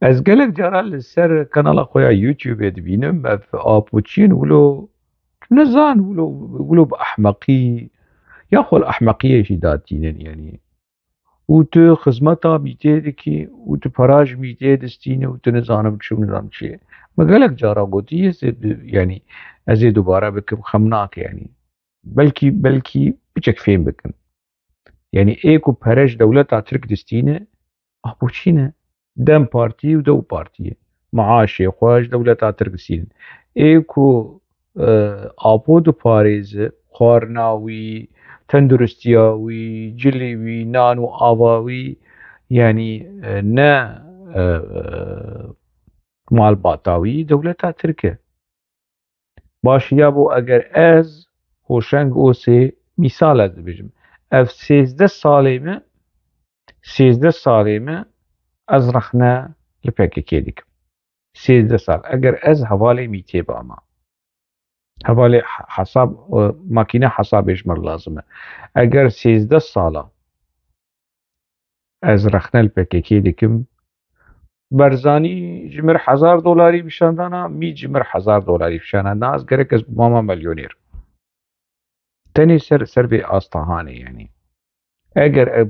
از gelek cara li ser kanala xwe ya YouTubeê dibînim ev apoçiyên wilo nizan wilo bi ehmeqî ya xwe li ehmeqiyê jî datînin yanî û tu xizmeta mîtê dikî û tu para ji mîtê distînî û tu nizanim çi û nizanim çi ye. Me gelek cara gotiye yanî ez ê dubare bikim xem nake yanî. Belkî biçek fêm bikin. Yani ê ku pere ji dewleta Tirk distîne apoçî ne. Dem partî û dew partiyê. Meaşê xwe ji dewleta Tirk distînin. Ê ku apo diparêze xwarina wî, tenduristiya wî, cilê wî, nan û ava wî yanî ne malbata wî dewleta Tirk e. Baş ya bo eger ez hoşeng osê mîsal ez dibêjim ev 13 salê me ez rexne li PKK dikim. 13 sal. Eger ez hevalê mîtê bama. Hevalê hesab makîne hesabê ji min lazim e. Eger 13 sala ez rexne li PKK dikim berzanî ji mir $1000 bişandana mî ji mir $1000 bişandana ez gerek ez bimama milyonêr. Tenê ser vê astahanê yanî. Eger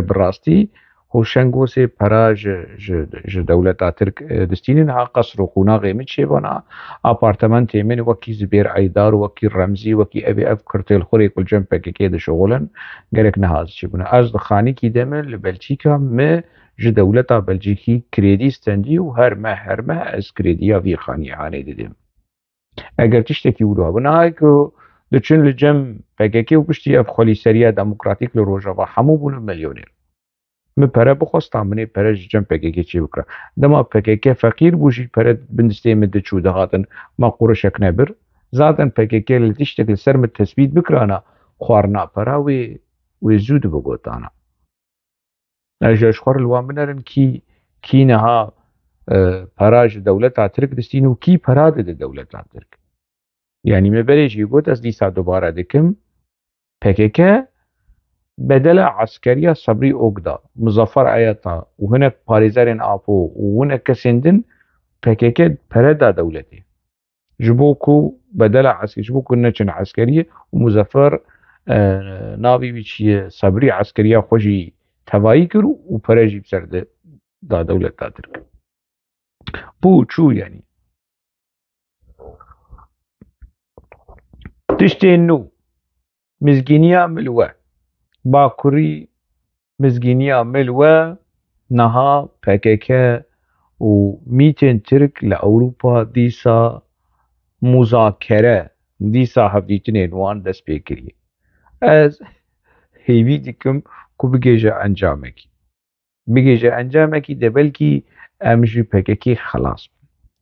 bi rastî hoşeng osê pera ji dewleta Tirk distînin ha qesr û qonaxê min çêbana apartementê min wekî Zubêr Eydar û wekî Remzî wekî ev kirtêlxurê ku li cem PKK dişuxulin gerek niha ez çêbûne. Ez di xanîkî de min li Belçîka me ji dewleta Belçîkî krêdî stendî û her meh ez krêdîya vî xanîhanê didim. Eger tiştekî wilo hebû nihayê ku diçin li cem PKK û piştî ev xwelîseriya demokratîk li Rojava hemû bûn milyonêr. Min pere bixwestan min ê pere ji cem PKK çê bikira. Dema PKK feqîr bû jî pere bindistê min diçû dihatin ma qurişek nebir. Zaten PKK li tiştek li ser min tespît bikirana xwarina pera wê zû dibe gotana. Ez ji xwar li wan binerin kî niha pera ji dewleta Tirk distîne û kî pera dide dewleta Tirk. Yani me berê jî got ez dîsa dubare dikim PKK bedela askeriya Sabri Ogda, Muzaffer Ayata û hinek parêzerên apo û hinek kesên din PKK pere da dewletê. Ji bo ku bedela askeriya ji bo ku neçin askeriyê û Muzaffer navê wî çi ye Sabri askeriya xwe jî tevayî kir û pere jî ser da dewleta Tirk. Bû çû yanî. Tiştên nû mizgîniya milwe bakurî mizgîniya milwe niha PKK û mîtên Tirk li Ewropa dîsa muzakere dîsa hevdîtinên wan dest pê kiriye. Ez hêvî dikim ku bigêje encamekî. Bigêje encamekî de belkî em ji PKK xelas bin.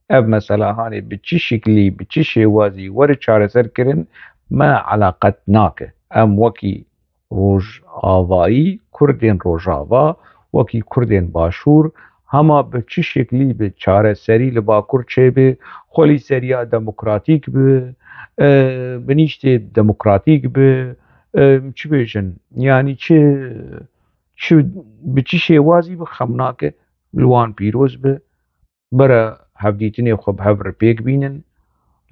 Ev meselehanê bi çi şeklî bi çi şêwazî were çareser kirin me eleqet nake. Em wekî Rojavayî Kurdên Rojava wekî Kurdên Başûr hema bi çi şeklî bi çareserî li Bakur çêbe xwelîseriya demokratîk bi binîştê demokratîk bi çi bêjin yanî bi çi şêwazî bi xem nake li wan pîroz bi bere hevdîtinê xwe bi hev ripêk bînin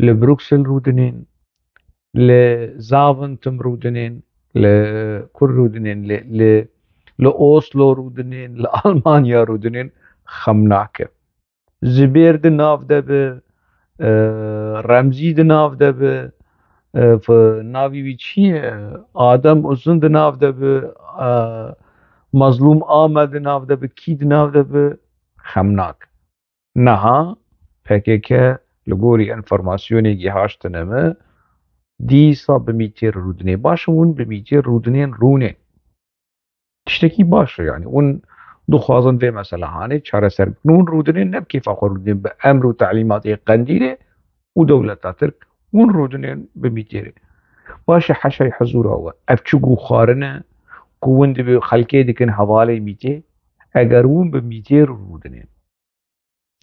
li Bruxelles rûdinên li Zaventem rûdinên li kur rûdinên li Oslo rûdinên li Almanya rûdinên xem nake. Zibêr di nav de bi Remzî di nav de bi navê wî çi ye Adem Uzun di nav de bi Mazlûm Amed di nav de bi kî di nav de bi xem nake. Niha PKK li gorî enformasyonê gihaştine me dîsa bi mîtê rûdinê baş hûn bi mîtê rûdinên rûnê. Tiştekî baş e yani hûn dixwazin vê meselehanê çareser bikin. Hûn rûdinên ne bi kêfa xwe rûdinên bi emr û teelîmatê Qendîlê û dewleta Tirk hûn rûdinên bi mîtê re. Baş e heşê hezûra we ev çi gûxwarin e ku hûn dibê xelkê dikin hevalê mîtê eger hûn bi mîtê rûdinên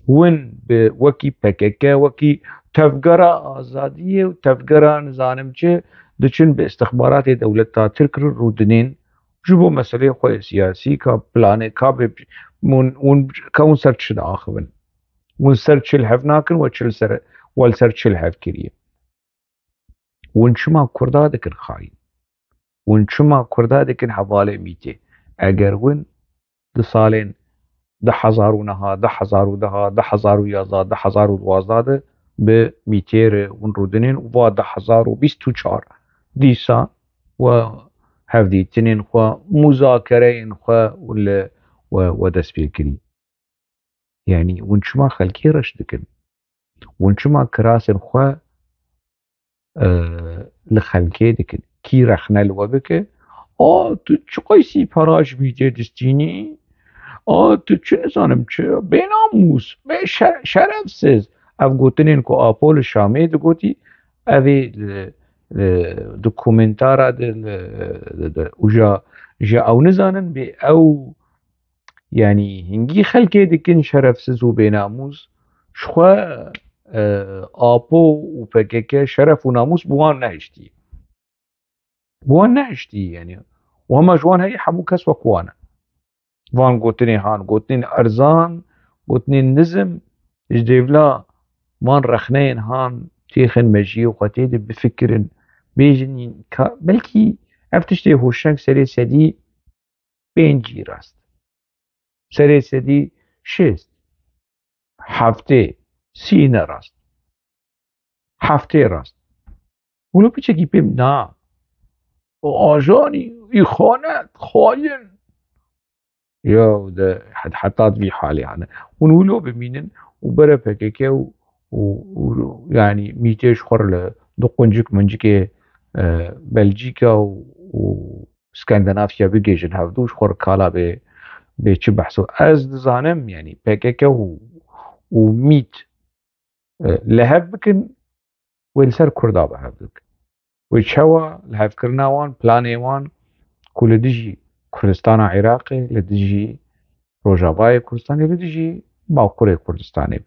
hûn bi wekî PKK wekî tevgera azadiyê û tevgera nizanim çi diçin bi istixbaratê dewleta Tirk re rûdinên جبو مسئله خواه سیاسی که پلانه که ون كون سر تشد آخبن ون سر تشل هف ناكن وتشل سر والسر تشل هف كريه ون شما كردا دكن خاين ون شما كردا دكن حواله ميته اگر ون دو سالين 10,000 نها 10,000 دها 10,011 10,012 به ميتير ون رودنين و 10,024 ديسا و هفدي تنين خوا مذاكرين خوا ولا ودس بيكري يعني ونشما خلكي رش دكن ونشما كراسن خوا لخلكي دكن كي رخنا الوبك تو چقايسي پراش بيجي دستيني تو چه نزانم چه بناموس به شرفسز اف گوتنين کو آپول شامي دو گوتي اوی دو کومنتارا وجا او نزانن بي او يعني هنگي خلكي دكن شرفسز و بناموس شخوا آپو و پکک شرف و ناموس بوان نهشتي يعني وهما جوان هي حمو كس وكوانا وان گوتنين هان گوتنين ارزان گوتنين نزم جديفلا وان رخنين هان تيخن مجي وقتيد بفكرن بيجن بلكي افتشتي هوشنگ سري سدي بينجي راست سري سدي شست هفته سینه راست هفته راست اونو بچگی بیم نه آجانی ای خانت خاين یا ده حطات في حالي يعني ونولو بمينن وبرا بكيكي يعني ميتيش خور دقنجك منجك بلجيكا و اسكندنافيا بيجيجن هفدوش خور كالا به چه بحثو از دزانم يعني بكيكي و ميت لهف بكن والسر كردا بهفدك ويتشوا لهف كرناوان بلانيوان كل دجي كردستان عراقي لدجي روجاباي كردستاني لدجي باوكوري كردستاني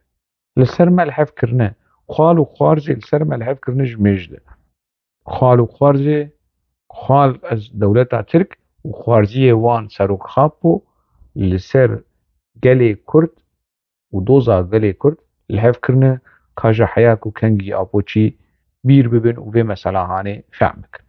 لسر ملحف كرنا خال وخارزي لسر ملحف كرنا جميجده خال وخارزي خال از دولتا ترك وخارزي وان سروك خابو لسر قلي كرد ودوزا قلي كرد لحف كرنا كاجا حياك وكنجي ابوچي بير ببن وفي مسألة هاني فهمك